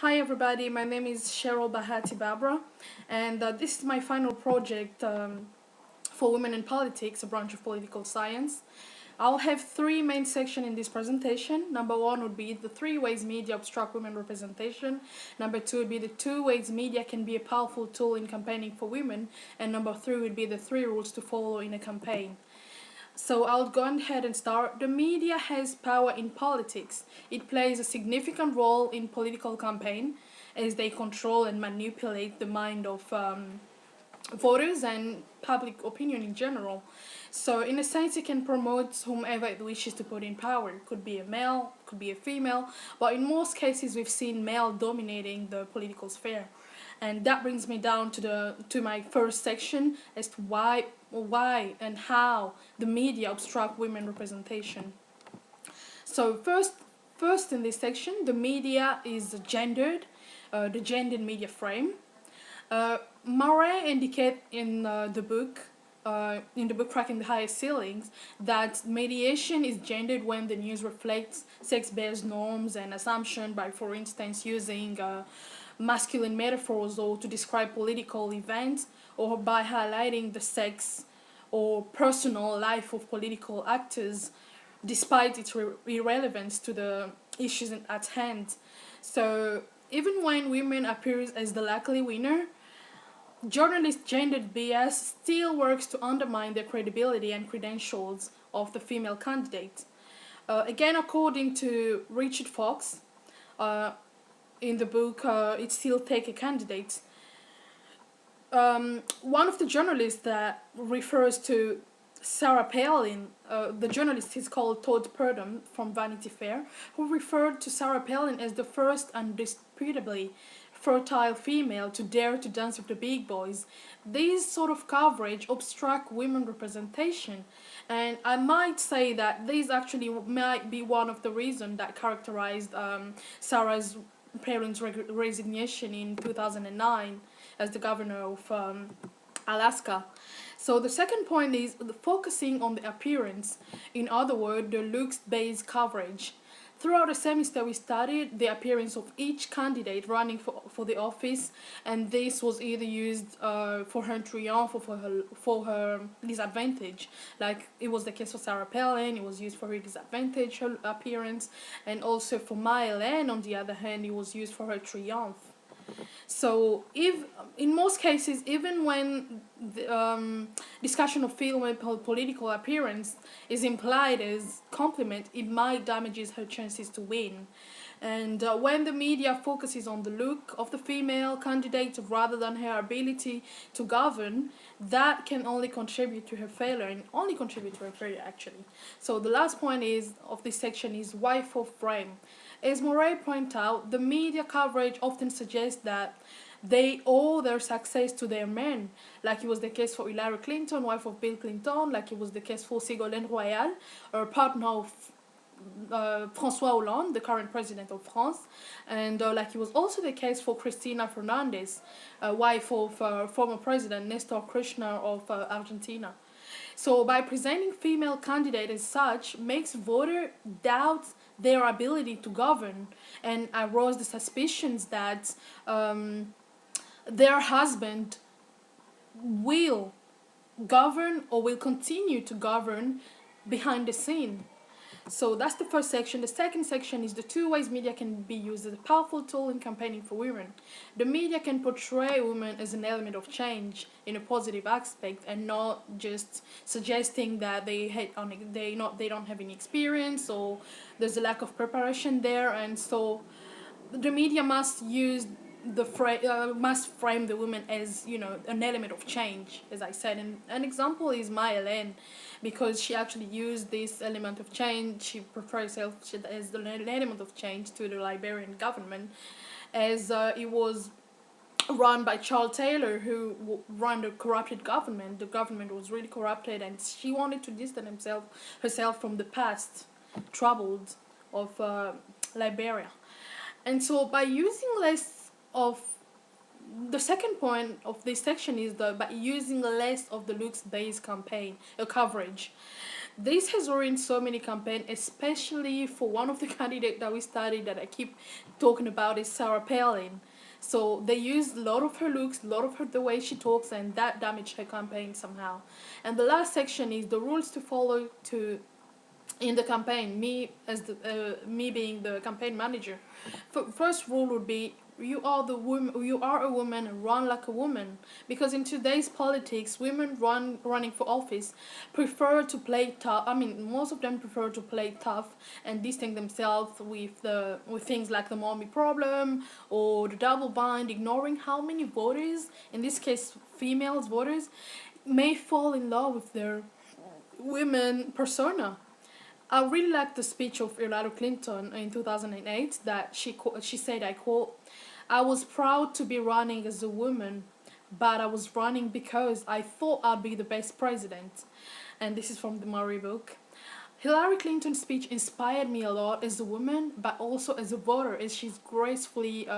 Hi everybody, my name is Cheryl Bahati Babra, and this is my final project for Women in Politics, a branch of political science. I'll have three main sections in this presentation. Number one would be the three ways media obstruct women representation. Number two would be the two ways media can be a powerful tool in campaigning for women. And number three would be the three rules to follow in a campaign. So I'll go ahead and start. The media has power in politics. It plays a significant role in political campaign as they control and manipulate the mind of voters and public opinion in general. So in a sense, it can promote whomever it wishes to put in power. It could be a male, could be a female, but in most cases, we've seen male dominating the political sphere. And that brings me down to my first section as to why and how the media obstruct women representation. So first in this section, the media is gendered, the gendered media frame. Murray indicate in the book Cracking the Highest Ceilings, that mediation is gendered when the news reflects sex-based norms and assumption by, for instance, using masculine metaphors or to describe political events, or by highlighting the sex or personal life of political actors despite its irrelevance to the issues at hand. So even when women appear as the likely winner, journalist gendered bias still works to undermine the credibility and credentials of the female candidate. Again, according to Richard Fox, uh, in the book It Still Take a Candidate, one of the journalists that refers to Sarah Palin, the journalist is called Todd Purdom from Vanity Fair, who referred to Sarah Palin as the first undisputably fertile female to dare to dance with the big boys. This sort of coverage obstruct women representation, and I might say that this actually might be one of the reasons that characterized Sarah's Palin's resignation in 2009 as the governor of Alaska. So the second point is focusing on the appearance. In other words, the looks-based coverage. Throughout the semester, we studied the appearance of each candidate running for the office, and this was either used for her triumph or for her disadvantage. Like it was the case for Sarah Palin, it was used for her disadvantage, her appearance, and also for Maya Len, on the other hand, it was used for her triumph. So, if in most cases, even when the discussion of female political appearance is implied as compliment, it might damages her chances to win. And when the media focuses on the look of the female candidate rather than her ability to govern, that can only contribute to her failure and only contribute to her failure actually. So the last point is of this section is why for frame. As Murray pointed out, the media coverage often suggests that they owe their success to their men, like it was the case for Hillary Clinton, wife of Bill Clinton, like it was the case for Ségolène Royal, or partner of François Hollande, the current president of France, and like it was also the case for Cristina Fernandez, wife of former president Nestor Kirchner of Argentina. So by presenting female candidates as such makes voter doubt their ability to govern and arose the suspicions that their husband will govern or will continue to govern behind the scene. So that's the first section. The second section is the two ways media can be used as a powerful tool in campaigning for women. The media can portray women as an element of change in a positive aspect and not just suggesting that they don't have any experience or there's a lack of preparation there, and so the media must use must frame the woman as an element of change, as I said. And an example is Maya Len, because she actually used this element of change. She portrayed herself as an element of change to the Liberian government, as it was run by Charles Taylor, who ran the corrupted government. The government was really corrupted, and she wanted to distance herself from the past troubled of Liberia. And so by using less of the second point of this section is by using less of the looks-based campaign coverage. This has ruined so many campaigns, especially for one of the candidates that we studied that I keep talking about is Sarah Palin. So they used a lot of her looks, a lot of her the way she talks, and that damaged her campaign somehow. And the last section is the rules to follow to in the campaign. Me being the campaign manager, first rule would be you are a woman, run like a woman, because in today's politics women running for office prefer to play tough. I mean, most of them prefer to play tough and distance themselves with things like the mommy problem or the double bind, ignoring how many voters, in this case females voters, may fall in love with their women persona. I really like the speech of Hillary Clinton in 2008 that she said, I quote, "I was proud to be running as a woman, but I was running because I thought I'd be the best president." And this is from the Murray book. Hillary Clinton's speech inspired me a lot as a woman, but also as a voter, as she's gracefully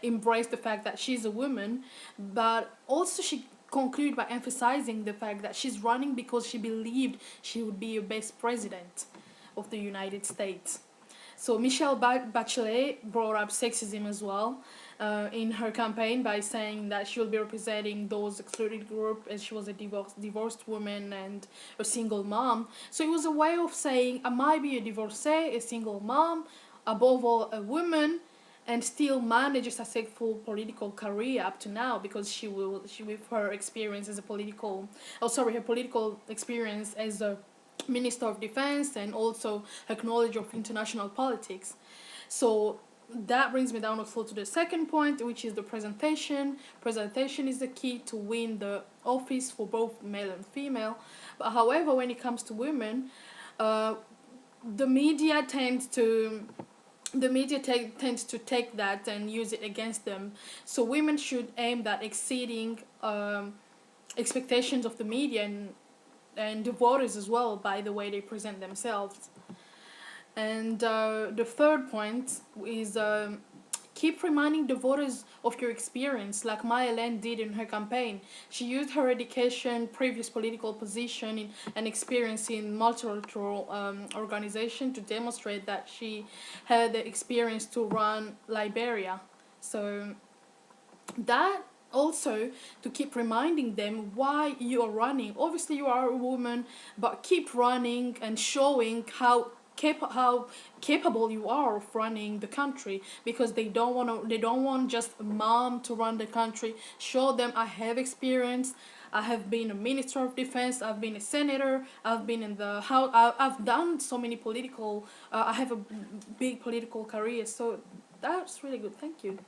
embraced the fact that she's a woman, but also she concluded by emphasizing the fact that she's running because she believed she would be a best president of the United States. So Michelle Bachelet brought up sexism as well in her campaign by saying that she will be representing those excluded group as she was a divorced woman and a single mom. So it was a way of saying I might be a divorcee, a single mom, above all a woman, and still manage a successful political career up to now because she with her experience as a political, her political experience as a Minister of Defense and also her knowledge of international politics. So that brings me down also to the second point, which is the presentation. Presentation is the key to win the office for both male and female. But however, when it comes to women, uh, the media tends to tends to take that and use it against them. So women should aim at exceeding expectations of the media and the voters as well by the way they present themselves. And the third point is keep reminding the voters of your experience, like Maya Land did in her campaign. She used her education, previous political position, and experience in multilateral organization to demonstrate that she had the experience to run Liberia. So that also to keep reminding them why you are running. Obviously, you are a woman, but keep running and showing how capable you are of running the country, because they don't want just a mom to run the country. Show them I have experience. I have been a minister of defense. I've been a senator. I've been in the house. I've done so many political. I have a big political career. So that's really good. Thank you.